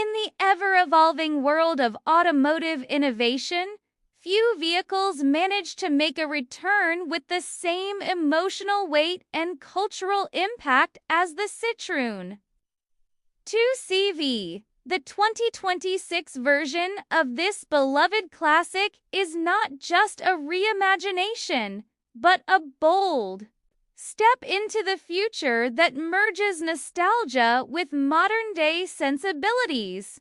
In the ever-evolving world of automotive innovation, few vehicles manage to make a return with the same emotional weight and cultural impact as the Citroën 2CV. The 2026 version of this beloved classic is not just a reimagination, but a bold step into the future that merges nostalgia with modern-day sensibilities.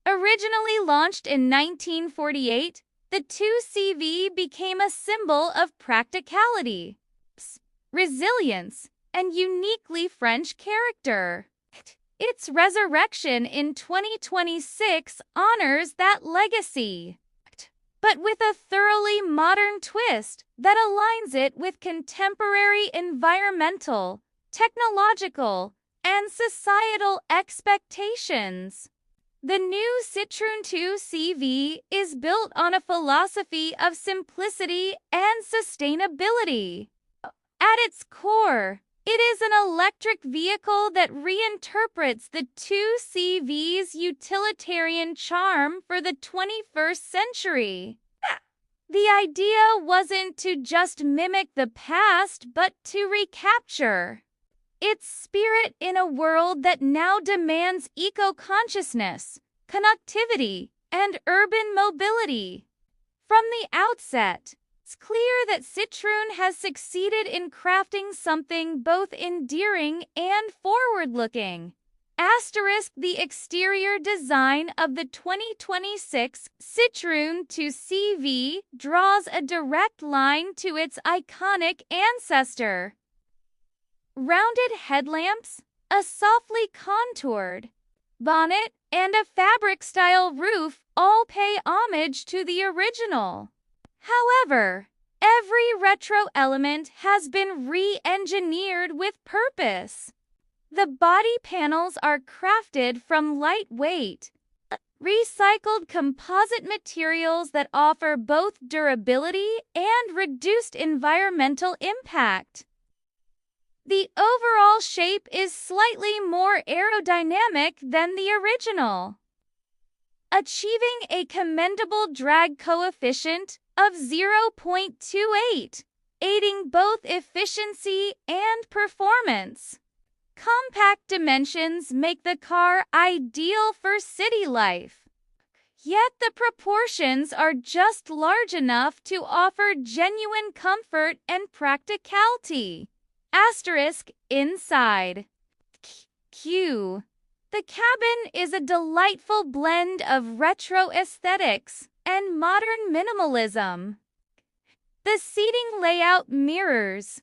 Originally launched in 1948, the 2CV became a symbol of practicality, resilience, and uniquely French character. Its resurrection in 2026 honors that legacy, but with a thoroughly modern twist that aligns it with contemporary environmental, technological, and societal expectations. The new Citroën 2CV is built on a philosophy of simplicity and sustainability. At its core, it is an electric vehicle that reinterprets the 2CV's utilitarian charm for the 21st century. The idea wasn't to just mimic the past, but to recapture its spirit in a world that now demands eco-consciousness, connectivity, and urban mobility. From the outset, it's clear that Citroën has succeeded in crafting something both endearing and forward-looking. The exterior design of the 2026 Citroën 2CV draws a direct line to its iconic ancestor. Rounded headlamps, a softly contoured bonnet, and a fabric-style roof all pay homage to the original. However, every retro element has been re-engineered with purpose. The body panels are crafted from lightweight, recycled composite materials that offer both durability and reduced environmental impact. The overall shape is slightly more aerodynamic than the original, achieving a commendable drag coefficient of 0.28, aiding both efficiency and performance. Compact dimensions make the car ideal for city life, yet the proportions are just large enough to offer genuine comfort and practicality. Inside. The cabin is a delightful blend of retro aesthetics and modern minimalism. The seating layout mirrors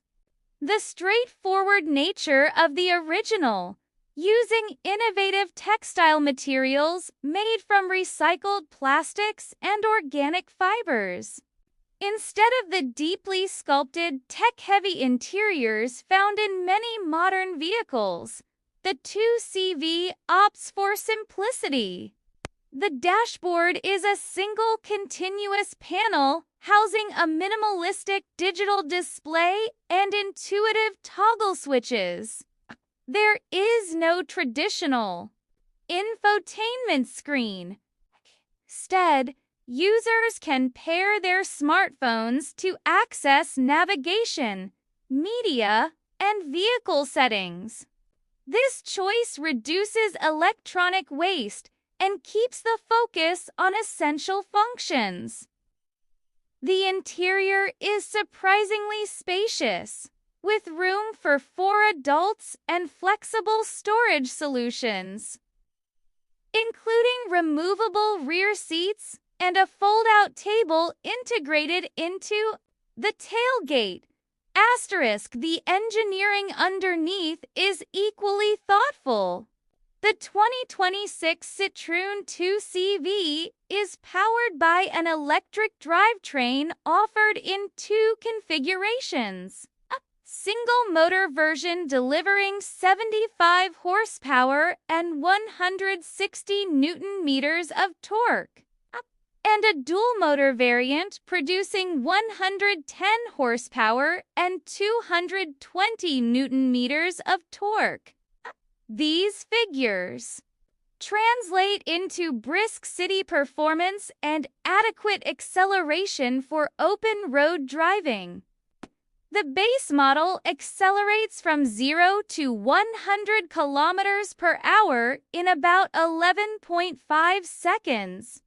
the straightforward nature of the original, using innovative textile materials made from recycled plastics and organic fibers. Instead of the deeply sculpted, tech-heavy interiors found in many modern vehicles, the 2CV opts for simplicity. The dashboard is a single continuous panel housing a minimalistic digital display and intuitive toggle switches. There is no traditional infotainment screen. Instead, users can pair their smartphones to access navigation, media, and vehicle settings. This choice reduces electronic waste and keeps the focus on essential functions. The interior is surprisingly spacious, with room for 4 adults and flexible storage solutions, including removable rear seats and a fold-out table integrated into the tailgate. The engineering underneath is equally thoughtful. The 2026 Citroën 2CV is powered by an electric drivetrain offered in 2 configurations. A single-motor version delivering 75 horsepower and 160 Nm of torque, and a dual-motor variant producing 110 horsepower and 220 Nm of torque. These figures translate into brisk city performance and adequate acceleration for open road driving. The base model accelerates from 0 to 100 kilometers per hour in about 11.5 seconds,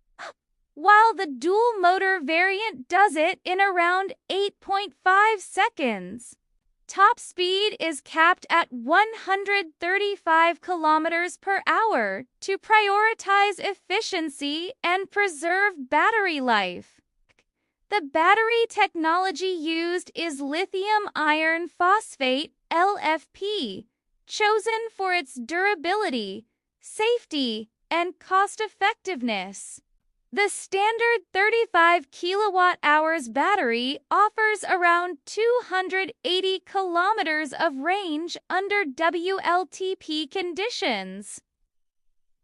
while the dual-motor variant does it in around 8.5 seconds. Top speed is capped at 135 kilometers per hour to prioritize efficiency and preserve battery life. The battery technology used is lithium iron phosphate (LFP), chosen for its durability, safety, and cost-effectiveness. The standard 35 kilowatt-hours battery offers around 280 kilometers of range under WLTP conditions,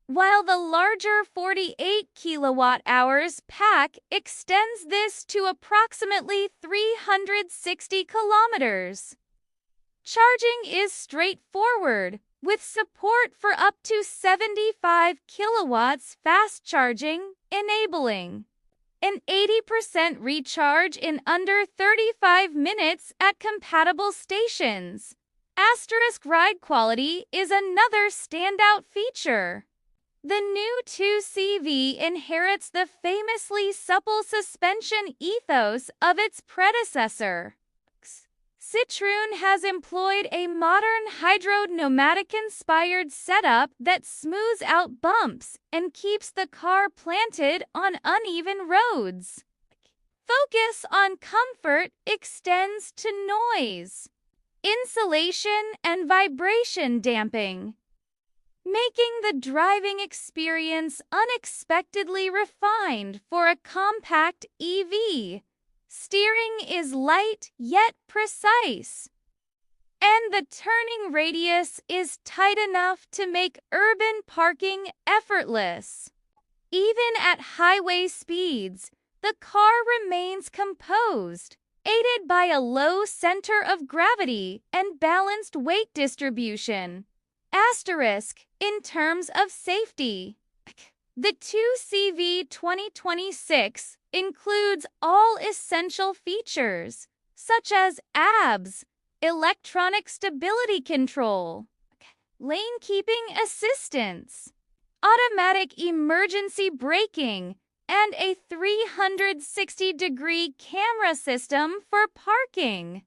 while the larger 48 kilowatt-hours pack extends this to approximately 360 kilometers. Charging is straightforward, with support for up to 75 kilowatts fast charging, enabling an 80% recharge in under 35 minutes at compatible stations. Ride quality is another standout feature. The new 2CV inherits the famously supple suspension ethos of its predecessor. Citroën has employed a modern hydro-pneumatic-inspired setup that smooths out bumps and keeps the car planted on uneven roads. Focus on comfort extends to noise, insulation, and vibration damping, making the driving experience unexpectedly refined for a compact EV. Steering is light yet precise, and the turning radius is tight enough to make urban parking effortless. Even at highway speeds, the car remains composed, aided by a low center of gravity and balanced weight distribution. In terms of safety, the 2CV 2026 includes all essential features, such as ABS, electronic stability control, lane keeping assistance, automatic emergency braking, and a 360-degree camera system for parking.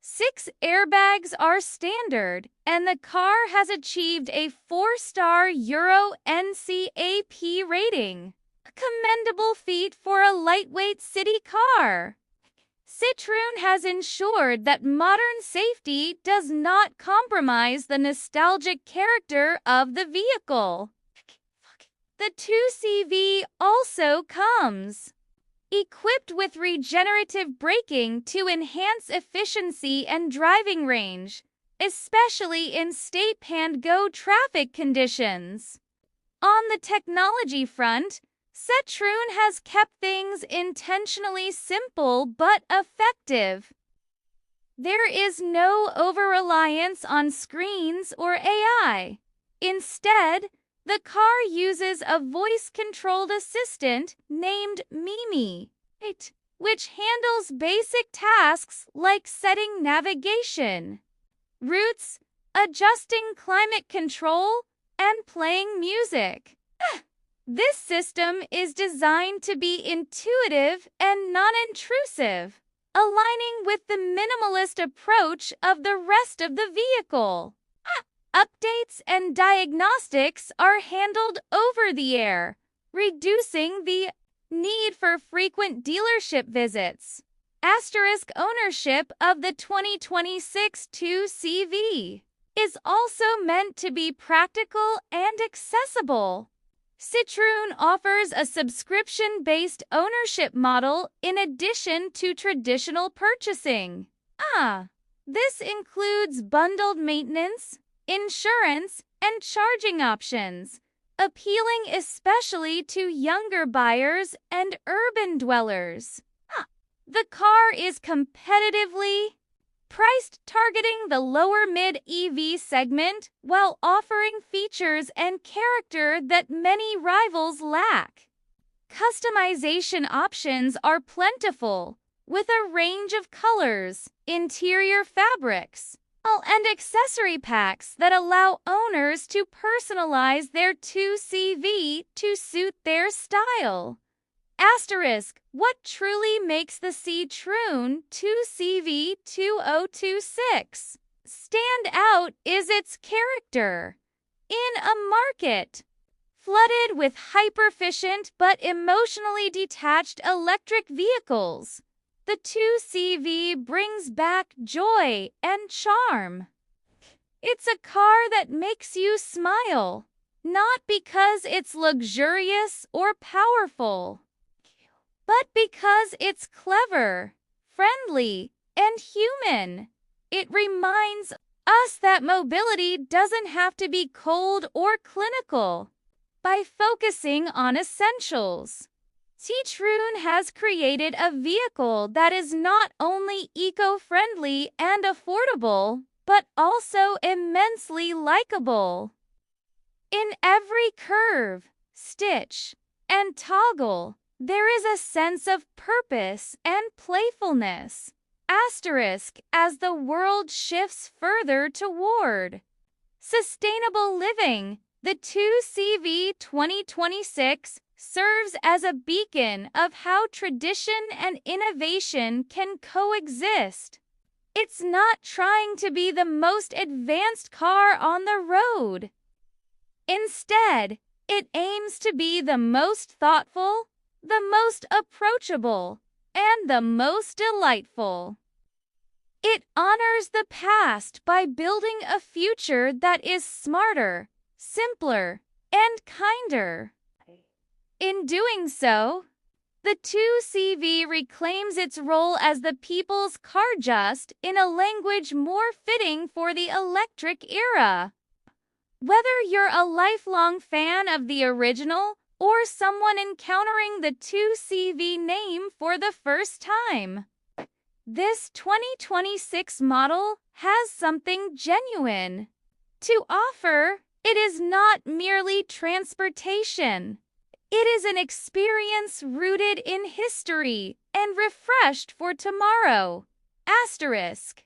6 airbags are standard, and the car has achieved a 4-star Euro NCAP rating, a commendable feat for a lightweight city car. Citroën has ensured that modern safety does not compromise the nostalgic character of the vehicle. The 2CV also comes equipped with regenerative braking to enhance efficiency and driving range, especially in stop-and-go traffic conditions. On the technology front, Citroën has kept things intentionally simple but effective. There is no over-reliance on screens or AI. Instead, the car uses a voice-controlled assistant named Mimi, which handles basic tasks like setting navigation routes, adjusting climate control, and playing music. This system is designed to be intuitive and non-intrusive, aligning with the minimalist approach of the rest of the vehicle. Updates and diagnostics are handled over the air, reducing the need for frequent dealership visits. Ownership of the 2026 2CV is also meant to be practical and accessible. Citroën offers a subscription-based ownership model in addition to traditional purchasing. This includes bundled maintenance, insurance, and charging options, appealing especially to younger buyers and urban dwellers. The car is competitively priced targeting the lower mid EV segment while offering features and character that many rivals lack. Customization options are plentiful, with a range of colors, interior fabrics, and accessory packs that allow owners to personalize their 2CV to suit their style. Asterisk, what truly makes the Citroën 2CV 2026 stand out is its character. In a market flooded with hyper-efficient but emotionally detached electric vehicles, the 2CV brings back joy and charm. It's a car that makes you smile, not because it's luxurious or powerful, but because it's clever, friendly, and human. It reminds us that mobility doesn't have to be cold or clinical. By focusing on essentials, Citroën has created a vehicle that is not only eco-friendly and affordable, but also immensely likable. In every curve, stitch, and toggle, there is a sense of purpose and playfulness. Asterisk, as the world shifts further toward sustainable living, the 2CV 2026 serves as a beacon of how tradition and innovation can coexist. It's not trying to be the most advanced car on the road. Instead, it aims to be the most thoughtful, the most approachable, and the most delightful. It honors the past by building a future that is smarter, simpler, and kinder. In doing so, the 2CV reclaims its role as the people's car, just in a language more fitting for the electric era. Whether you're a lifelong fan of the original or someone encountering the 2CV name for the first time, this 2026 model has something genuine to offer. It is not merely transportation. It is an experience rooted in history and refreshed for tomorrow. Asterisk.